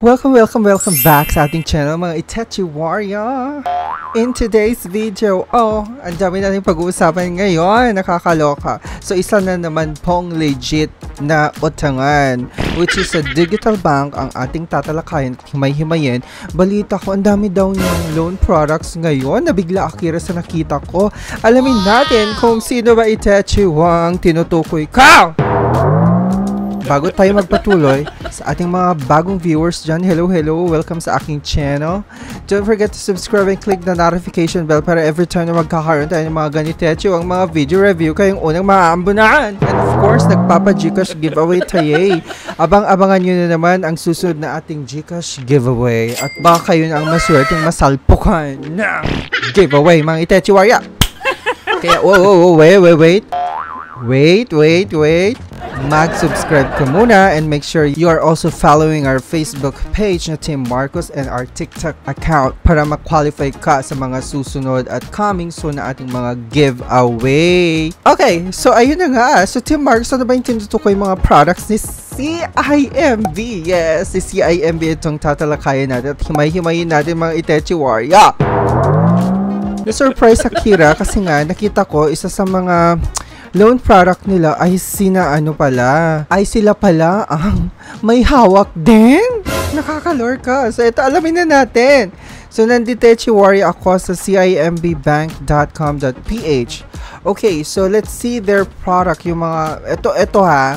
Welcome back sa ating channel mga Itachi Warrior. In today's video, ang dami natin pag-uusapan ngayon, nakakaloka. So isa na naman pong legit na utangan, which is a digital bank ang ating tatalakayin at himay-himayin. Balita ko, ang dami daw niyang loan products ngayon, nabigla Akira sa nakita ko. Alamin natin kung sino ba Itachi Wang tinutukoy ka! Bago tayo magpatuloy, sa ating mga bagong viewers dyan, hello, welcome sa aking channel. Don't forget to subscribe and click the notification bell para every time na magkakaroon tayo ng mga ganito ang mga video review kayong unang maaambunan. And of course, nagpapa-Gcash giveaway tayo. Abang-abangan nyo na naman ang susunod na ating Gcash giveaway. At baka kayo na ang maswerteng masalpukan ng giveaway, mga Itachi Warrior. Kaya, wait. Mag-subscribe ka muna and make sure you are also following our Facebook page na Team Marcos and our TikTok account para ma-qualify ka sa mga susunod at coming soon na ating mga giveaway. Okay, so ayun na nga. So Team Marcos, ano ba yung tinutukoy yung mga products ni CIMB? Yes, si CIMB itong tatalakayan natin at himay-himayin natin mga Itachi Warrior. Na-surprise Akira kasi nga nakita ko isa sa mga loan product nila ay sila pala ang may hawak din. Nakakalorka. So ito, alamin na natin. So nandito Warrior ako sa cimbbank.com.ph. Okay, so let's see their product. Yung mga, ito ha.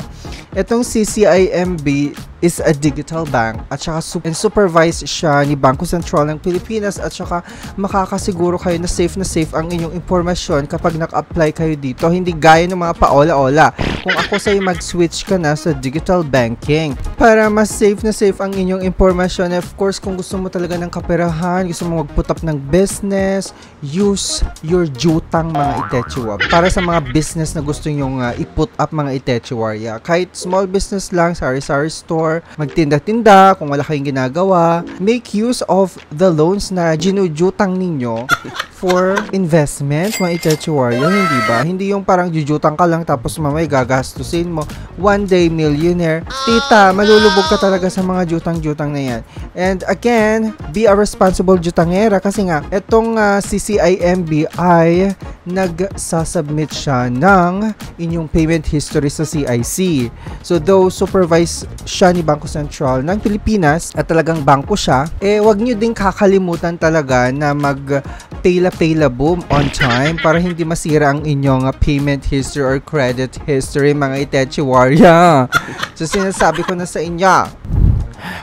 Itong CIMB is a digital bank at saka supervised siya ni Bangko Sentral ng Pilipinas at saka makakasiguro kayo na safe ang inyong impormasyon kapag naka-apply kayo dito. Hindi gaya ng mga paola-ola. Kung ako sa'yo mag-switch ka na sa digital banking para mas safe ang inyong impormasyon. Of course, kung gusto mo talaga ng kaperahan, gusto mo mag-put up ng business, use your jutang mga Itachiwa. Para sa mga business na gusto nyong i-put up mga Itachiwa. Kahit small business lang, sari-sari store, magtinda-tinda, kung wala kayong ginagawa, make use of the loans na ginujutang ninyo for investment, mga Itachi Warrior, hindi ba? Hindi yung parang jujutang ka lang tapos mamay gagastusin mo. One day millionaire. Tita, malulubog ka talaga sa mga jutang-jutang na yan. And again, be a responsible jutangera kasi nga, etong CCIMB ay nagsasubmit siya ng inyong payment history sa CIC. So, though supervised siya ni Bangko Sentral ng Pilipinas at talagang bangko siya, wag nyo din kakalimutan talaga na mag-payla boom on time para hindi masira ang inyong payment history or credit history, mga Itachi Warrior. So, sinasabi ko na sa inyo.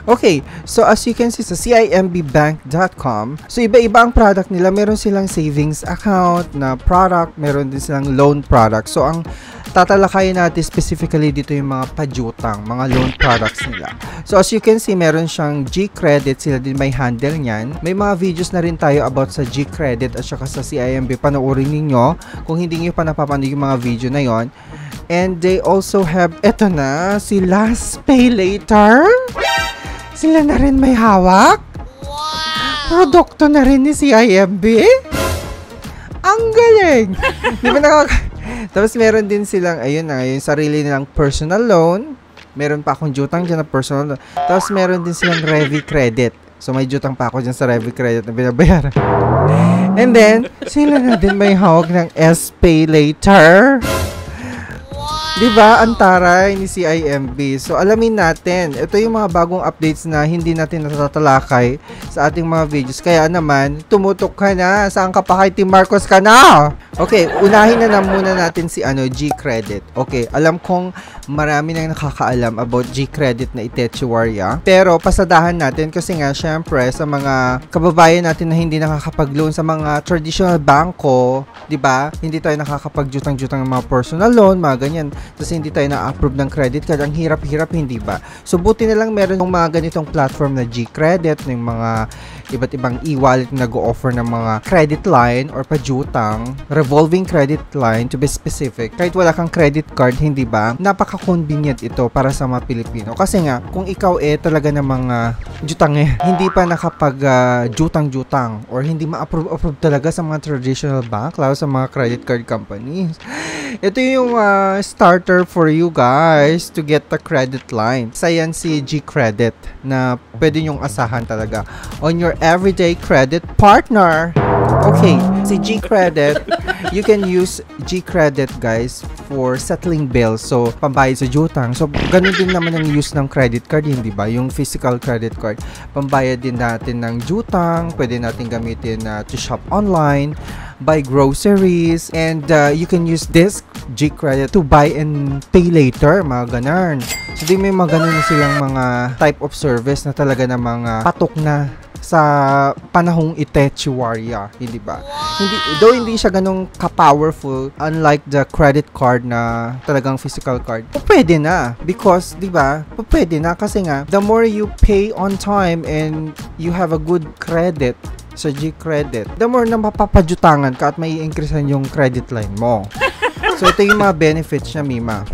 Okay, so as you can see sa cimbbank.com, so iba-iba ang product nila. Meron silang savings account na product, meron din silang loan product. So ang tatalakayin natin specifically dito yung mga pajutang, mga loan products nila. So as you can see, meron siyang G-Credit, sila din may handle niyan. May mga videos na rin tayo about sa G-Credit at saka sa CIMB. Panoorin ninyo kung hindi niyo pa napapanood yung mga video na yon. And they also have, eto na, si Last Pay Later. Sila na rin may hawak. Wow! Produkto na rin ni CIMB. Ang galing! Di ba Tapos meron din silang, ayun na, yung sarili nilang personal loan. Meron pa akong jutang dyan na personal loan. Tapos meron din silang Revi Credit. So may jutang pa ako dyan sa Revi Credit na binabayaran. And then, sila na din may hawak ng S-Pay Later. Diba, ang taray ni CIMB. So, alamin natin. Ito yung mga bagong updates na hindi natin natatalakay sa ating mga videos. Kaya naman, tumutok ka na. Saan ka pa kay Team Marcos ka na? Okay, unahin na muna natin si G-Credit. Okay, alam kong marami nang nakakaalam about G-Credit na Itachi Warrior. Pero, pasadahan natin kasi nga, syempre, sa mga kababayan natin na hindi nakakapag-loan sa mga traditional banko, diba? Hindi tayo nakakapag-jutang-jutang ng mga personal loan, mga ganyan. Tapos hindi tayo na-approve ng credit card. Ang hirap-hirap, hindi ba? So, buti na lang meron yung mga ganitong platform na G-Credit, yung mga iba't ibang e-wallet na nag-o-offer ng mga credit line or pajutang, revolving credit line to be specific. Kahit wala kang credit card, hindi ba? Napaka-convenient ito para sa mga Pilipino. Kasi nga, kung ikaw talaga ng mga jutang hindi pa nakapag jutang-jutang or hindi ma-approve talaga sa mga traditional bank, lalo sa mga credit card companies. Ito yung starter for you guys to get the credit line. Sa yan si G-Credit na pwede nyong asahan talaga on your everyday credit partner. Okay, si G-Credit, you can use G-Credit guys for settling bills. So, pambayad sa jutang. So, ganun din naman ang use ng credit card, hindi ba? Yung physical credit card. Pambayad din natin ng jutang. Pwede natin gamitin to shop online, buy groceries, and you can use this G-Credit to buy and pay later, mga ganun. So, di may mga ganun na silang mga type of service na talaga na mga patok na sa panahong ite-chiwarya, hindi ba? Hindi siya ganong ka-powerful unlike the credit card na talagang physical card. Pwede na because, di ba? Pwede na kasi nga the more you pay on time and you have a good credit sa G-Credit, the more na mapapajutangan ka at may increasean yung credit line mo. So ito yung mga benefits niya, Mima.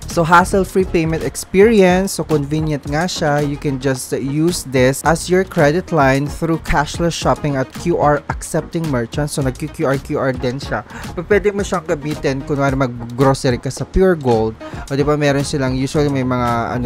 So, hassle-free payment experience. So, convenient nga siya. You can just use this as your credit line through cashless shopping at QR accepting merchants. So, nag-QR din siya. Pwede mo siyang gamitin kunwari mag-grocery ka sa Pure Gold. O, di ba, meron silang, usually may mga,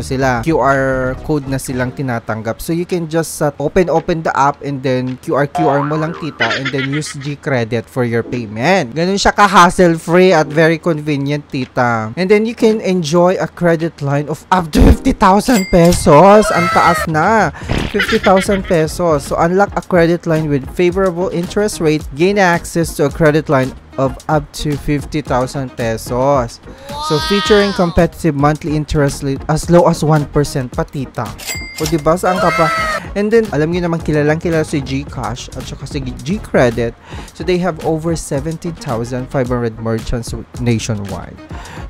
QR code na silang tinatanggap. So, you can just open the app and then QR mo lang, tita, and then use G-Credit for your payment. Ganun siya ka-hassle-free at very convenient, tita. And then, you can enjoy a credit line of up to 50,000 pesos. Ang taas na. 50,000 pesos. So, unlock a credit line with favorable interest rate. Gain access to a credit line of up to 50,000 pesos. So, featuring competitive monthly interest rate as low as 1% patita. O, diba? Saan ka pa? And then, alam niyo naman kilala si GCash at saka si G-Credit. So, they have over 17,500 merchants nationwide.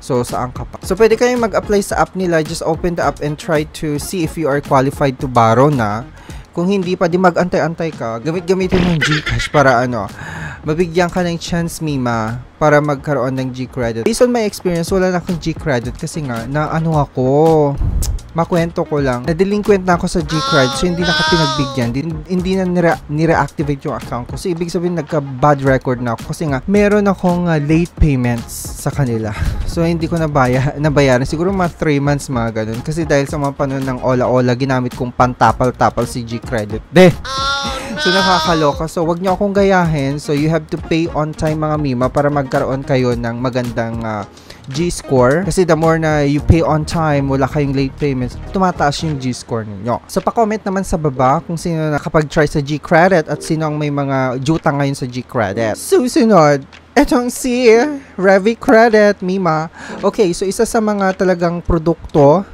So, saan ka pa? So, pwede kayong mag-apply sa app nila. Just open the app and try to see if you are qualified to borrow na. Kung hindi pa, di mag-antay-antay ka. Gamitin ng GCash para mabigyan ka ng chance, Mima, para magkaroon ng G-Credit. Based on my experience, wala na akong G-Credit kasi nga, makwento ko lang, na-delinquent na ako sa G-Credit, so hindi na ka pinagbigyan, hindi na nire-activate yung account ko. So, ibig sabihin, nagka-bad record na ako kasi nga, meron akong late payments sa kanila. So, hindi ko nabayaran. Siguro mga 3 months, mga ganun. Kasi dahil sa mga panahon ng ola-ola, ginamit kong pantapal-tapal si G-Credit. So, nakakaloka. So, wag niyo akong gayahin. So, you have to pay on time, mga Mima, para magkaroon kayo ng magandang G-score. Kasi the more na you pay on time, wala kayong late payments, tumataas yung G-score ninyo. So, pa-comment naman sa baba kung sino nakapag-try sa G-Credit at sino ang may mga jutang ngayon sa G-Credit. Susunod, etong si Revi Credit, Mima. Okay, so isa sa mga talagang produkto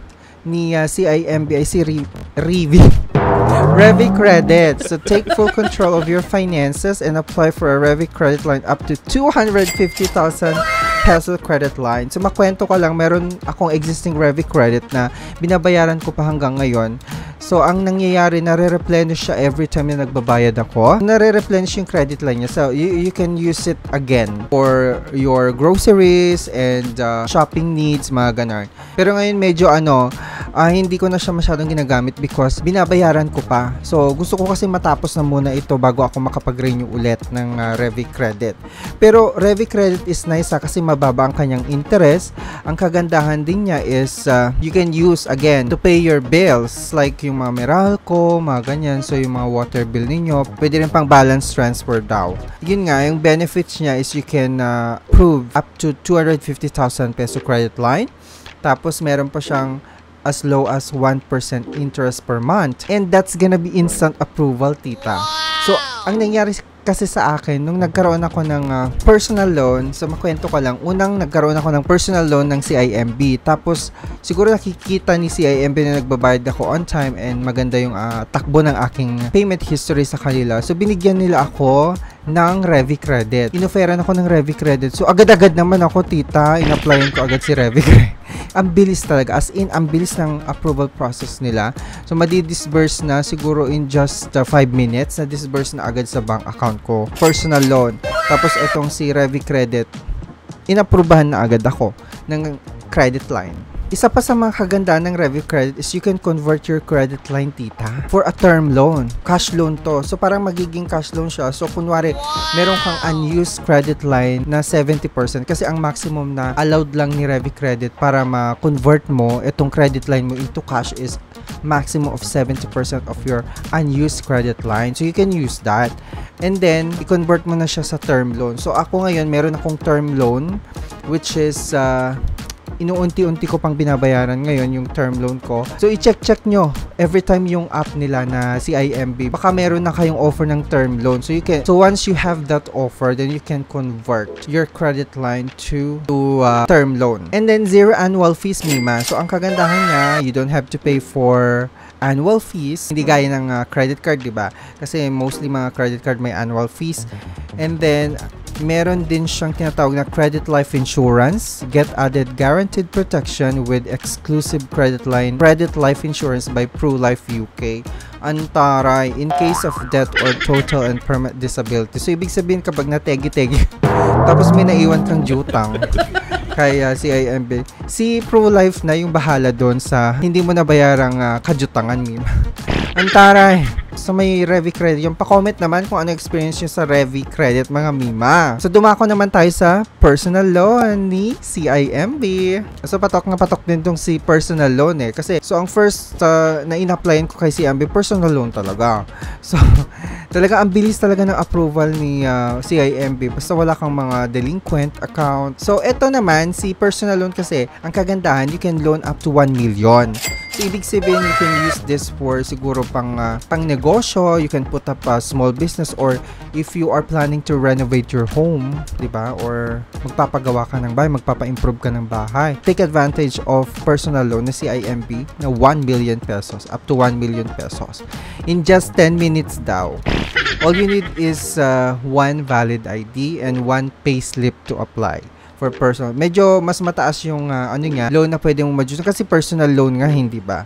ni CIMB ay si Revi Credit. So, take full control of your finances and apply for a Revi Credit line up to 250,000 peso credit line. So, makwento ko lang, meron akong existing Revi Credit na binabayaran ko pa hanggang ngayon. So, ang nangyayari, nare-replenish siya every time na nagbabayad ako. Nare-replenish yung credit line niya. So, you can use it again for your groceries and shopping needs, mga ganon. Pero ngayon, medyo hindi ko na siya masyadong ginagamit because binabayaran ko pa. So, gusto ko kasi matapos na muna ito bago ako makapag-renew ulit ng Revi Credit. Pero, Revi Credit is nice kasi mababa ang kanyang interest. Ang kagandahan din niya is you can use again to pay your bills like yung mga Meralco, mga ganyan. So, yung mga water bill ninyo, pwede rin pang balance transfer daw. Yun nga, yung benefits niya is you can approve up to 250,000 peso credit line. Tapos, meron pa siyang as low as 1% interest per month. And that's gonna be instant approval, tita. So, ang nangyari kasi sa akin, nung nagkaroon ako ng personal loan, so makwento ko lang, unang nagkaroon ako ng personal loan ng CIMB. Tapos, siguro nakikita ni CIMB na nagbabayad ako on time and maganda yung takbo ng aking payment history sa kanila. So, binigyan nila ako ng Revi Credit. Inoferan ako ng Revi Credit. So, agad-agad naman ako, tita. In-applyan ko agad si Revi Credit. Ang bilis talaga. As in, ang bilis ng approval process nila. So, madi-disburse na siguro in just 5 minutes. Na-disburse na agad sa bank account ko. Personal loan. Tapos, itong si Revi Credit, inaprubahan na agad ako ng credit line. Isa pa sa mga kagandahan ng Revi Credit is you can convert your credit line, tita, for a term loan. Cash loan to. So, parang magiging cash loan siya. So, kunwari, meron kang unused credit line na 70% kasi ang maximum na allowed lang ni Revi Credit para ma-convert mo itong credit line mo into cash is maximum of 70% of your unused credit line. So, you can use that. And then, i-convert mo na siya sa term loan. So, ako ngayon, meron akong term loan which is inuunti-unti ko pang binabayaran ngayon yung term loan ko. So, i-check nyo every time yung app nila na CIMB. Baka meron na kayong offer ng term loan. So, once you have that offer, then you can convert your credit line to term loan. And then, 0 annual fees, Mima. So, ang kagandahan niya, you don't have to pay for annual fees. Hindi gaya ng credit card, diba? Kasi mostly mga credit card may annual fees. And then, meron din siyang tinatawag na credit life insurance. Get added guaranteed protection with exclusive credit life insurance by ProLife UK. Antaray, in case of death or total and permanent disability. So, ibig sabihin kapag nategi-tegi, tapos may naiwan kang jutang kay CIMB, si ProLife na yung bahala doon sa hindi mo nabayarang kajutangan, Mima. Antaray. So, may Revi Credit. Yung pa-comment naman kung ano experience nyo sa Revi Credit, mga Mima. So, dumako naman tayo sa personal loan ni CIMB. So, patok din tong si personal loan eh. Kasi, so, ang first na in-applyan ko kay CIMB, personal loan talaga. So, talaga, ang bilis talaga ng approval ni CIMB. Basta wala kang mga delinquent account. So, eto naman, si personal loan kasi, ang kagandahan, you can loan up to 1 million. So, ibig sabihin, you can use this for siguro pang negosyo, you can put up a small business, or if you are planning to renovate your home, diba? Or magpapagawa ka ng bahay, magpapa-improve ka ng bahay. Take advantage of personal loan na CIMB na 1 million pesos, up to 1 million pesos. In just 10 minutes daw. All you need is one valid ID and one payslip to apply for personal. Medyo mas mataas yung loan na pwede mong ma-use kasi personal loan nga, hindi ba?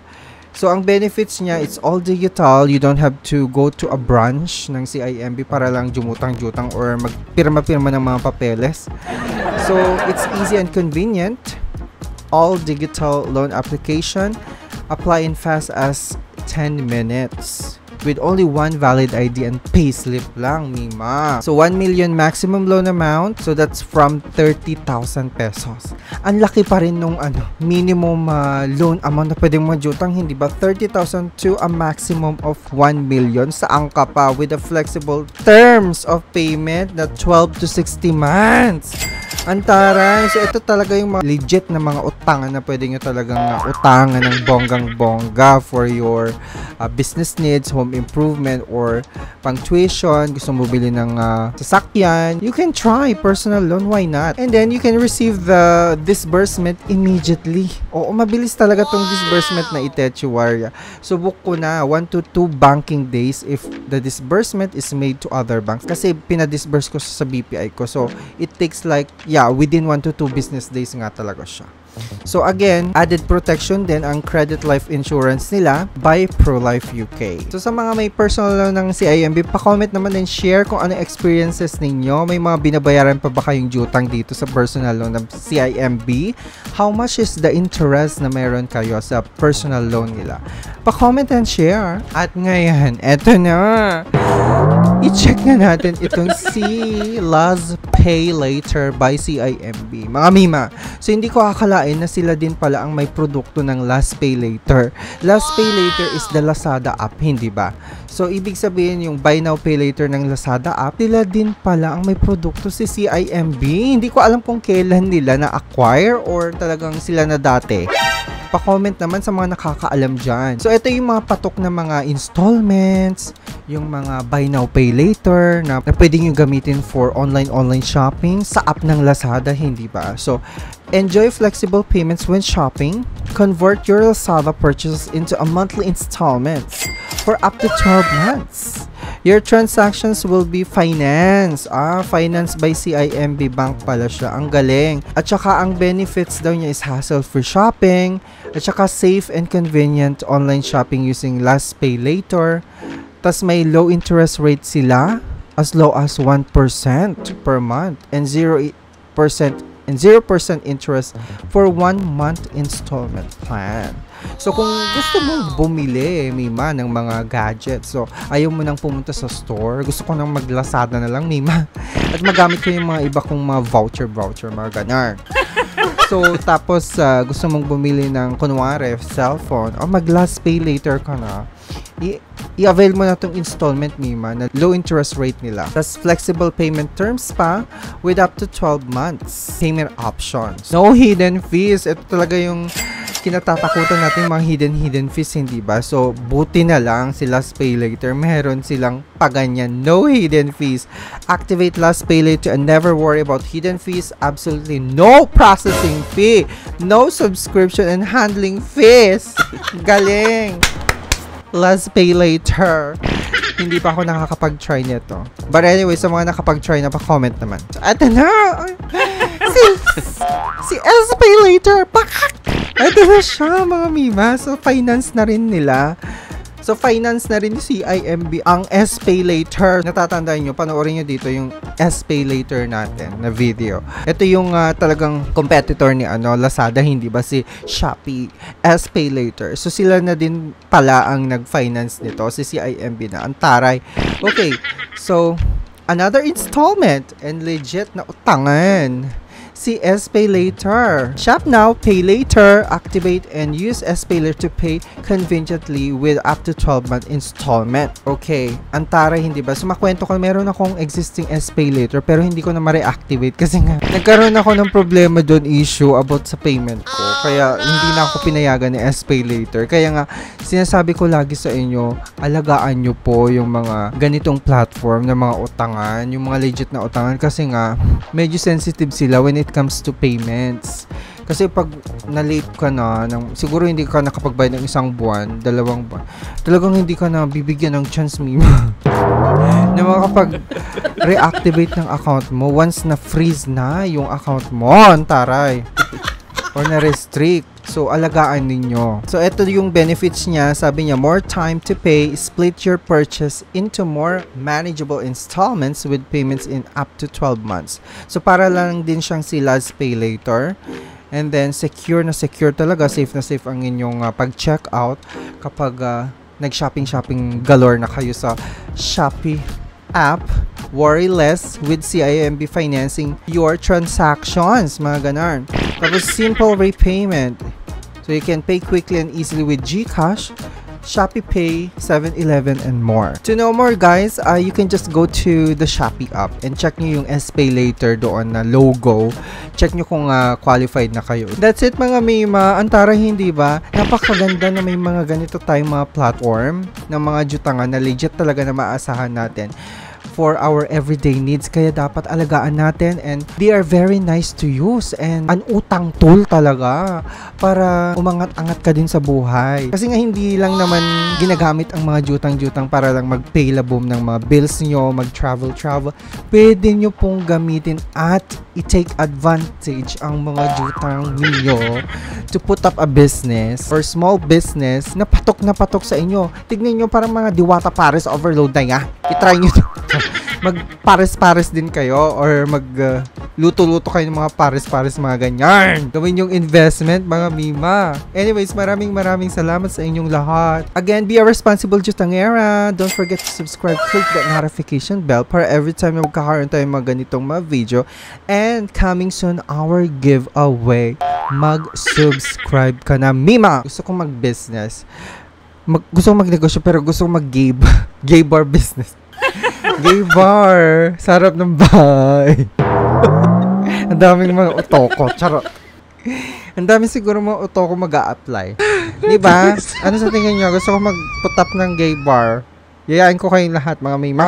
So, ang benefits niya, it's all digital. You don't have to go to a branch ng CIMB para lang jumutang-jutang or magpirma-pirma ng mga papeles. So, it's easy and convenient. All digital loan application. Apply in fast as 10 minutes. With only one valid ID and payslip lang, Mima. So, 1 million maximum loan amount. So, that's from 30,000 pesos. Ang laki pa rin nung minimum loan amount na pwedeng majutang, hindi ba? 30,000 to a maximum of 1 million. Saan ka pa? With a flexible terms of payment na 12 to 60 months. Antaray. So, ito talaga yung mga legit na mga utangan na pwede nyo talagang utangan ng bonggang-bongga for your business needs, home improvement, or pang tuition, gusto mo bili ng sasakyan. You can try personal loan, why not? And then, you can receive the disbursement immediately. Oo, mabilis talaga tong disbursement na Itechuaria. So, book ko na 1 to 2 banking days if the disbursement is made to other banks. Kasi, pinadisburse ko sa BPI ko. So, it takes like within 1 to 2 business days nga talaga siya. So again, added protection din ang credit life insurance nila by ProLife UK. So sa mga may personal loan ng CIMB, pa-comment naman and share kung ano experiences ninyo. May mga binabayaran pa ba kayong jutang dito sa personal loan ng CIMB? How much is the interest na meron kayo sa personal loan nila? Pa-comment and share. At ngayon, eto na. I-check na natin itong si Laz Pay Later by CIMB. Mga Mima, so hindi ko akalain na sila din pala ang may produkto ng Laz Pay Later. Laz Pay Later is the Lazada app, hindi ba? So, ibig sabihin yung Buy Now Pay Later ng Lazada app, sila din pala ang may produkto si CIMB. Hindi ko alam kung kailan nila na-acquire or talagang sila na dati. Pa-comment naman sa mga nakakaalam dyan. So, ito yung mga patok na mga installments, yung mga Buy Now Pay Later na pwede nyo gamitin for online shopping sa app ng Lazada, hindi ba? So, enjoy flexible payments when shopping. Convert your Lazada purchases into a monthly installments for up to 12 months. Your transactions will be financed. Financed by CIMB Bank pala siya. Ang galing. At saka ang benefits daw niya is hassle-free shopping. At saka safe and convenient online shopping using Last Pay Later. Tas may low interest rate sila. As low as 1% per month. And 0% interest for 1 month installment plan. So, kung gusto mong bumili, Mima, ng mga gadgets, so, ayaw mo nang pumunta sa store, gusto ko nang mag-Lazada na lang, Mima, at magamit ko yung mga iba kong mga voucher, mga ganar. So, tapos, gusto mong bumili ng, kunwari, cellphone, o mag-Last Pay Later ka na, i-avail mo na itong installment, Mima, na low interest rate nila. Tapos, flexible payment terms pa with up to 12 months. Payment options. No hidden fees. Ito talaga yung kinatatakutan natin, mga hidden fees, hindi ba? So, buti na lang si Last Pay Later. Meron silang paganyan. No hidden fees. Activate Last Pay Later and never worry about hidden fees. Absolutely no processing fee. No subscription and handling fees. Galing! Last Pay Later. Hindi pa ako nakakapag-try nito. But anyway, sa mga nakapag-try na, pa-comment naman. Ito na! Si S-Pay Later! Bakit? Ito na siya, mga Mima. So, finance na rin nila. So, finance na rin si CIMB ang S-Pay Later. Natatandaan nyo, panoorin nyo dito yung S-Pay Later natin na video. Ito yung talagang competitor ni Lazada, hindi ba? Si Shopee, S-Pay Later. So, sila na din pala ang nag-finance nito. Si CIMB na. Ang taray. Okay, so, another installment and legit na utangan. Si S-Pay Later. Shop now, pay later, activate and use S-Pay Later to pay conveniently with up to 12-month installment. Okay, antara hindi ba? So, makwento ko, meron akong existing S-Pay Later pero hindi ko na ma-reactivate kasi nga nagkaroon ako ng problema doon, issue about sa payment ko. Kaya hindi na ako pinayagan ni S-Pay Later. Kaya nga, sinasabi ko lagi sa inyo, alagaan nyo po yung mga ganitong platform na mga utangan, yung mga legit na utangan kasi nga, medyo sensitive sila when it comes to payments. Kasi pag na-late ka na, siguro hindi ka nakapagbayad ng 1 buwan, 2 buwan, talagang hindi ka na bibigyan ng chance, Mima, na makapag-reactivate ng account mo once na-freeze na yung account mo, taray. Or na-restrict. So, alagaan ninyo. So, ito yung benefits niya. Sabi niya, more time to pay. Split your purchase into more manageable installments with payments in up to 12 months. So, para lang din siyang si Last Pay Later. And then, secure na secure talaga. Safe na safe ang inyong pag-check out kapag nag-shopping galore na kayo sa Shopee app. Worry less with CIMB financing your transactions, mga ganar. Tapos, simple repayment. So, you can pay quickly and easily with GCash, Shopee Pay, 7-Eleven, and more. To know more, guys, you can just go to the Shopee app and check nyo yung S-Pay Later doon na logo. Check nyo kung qualified na kayo. That's it, mga Mima. Antara, hindi ba? Napakaganda na may mga ganito tayong mga platform ng mga jutangan na legit talaga na maasahan natin for our everyday needs, kaya dapat alagaan natin, and they are very nice to use and an utang tool talaga para umangat-angat ka din sa buhay. Kasi nga hindi lang naman ginagamit ang mga jutang-jutang para lang mag-pay labom ng mga bills nyo, mag-travel. Pwede nyo pong gamitin at i-take advantage ang mga jutang ninyo to put up a business or small business na patok sa inyo. Tignan nyo, parang mga Diwata Pares overload na nga. I-try nyo to. Mag-pares-pares din kayo or mag-luto-luto kayo ng mga pares-pares, mga ganyan. Gawin yung investment, mga Mima. Anyways, maraming salamat sa inyong lahat. Again, be a responsible jutangera. Don't forget to subscribe, click that notification bell para every time na magkakaroon tayo mga ganitong mga video. And coming soon, our giveaway. Mag-subscribe ka na, Mima! Gusto kong mag-business. Gusto kong magnegosyo pero gusto kong gay bar business. Gay bar. Sarap ng bahay. Ang daming mga otoko. Charot. Ang daming siguro mga otoko mag-a-apply. Diba? Ano sa tingin nyo? Gusto ko mag-put up ng gay bar. Yayain ko kayong lahat, mga Mima.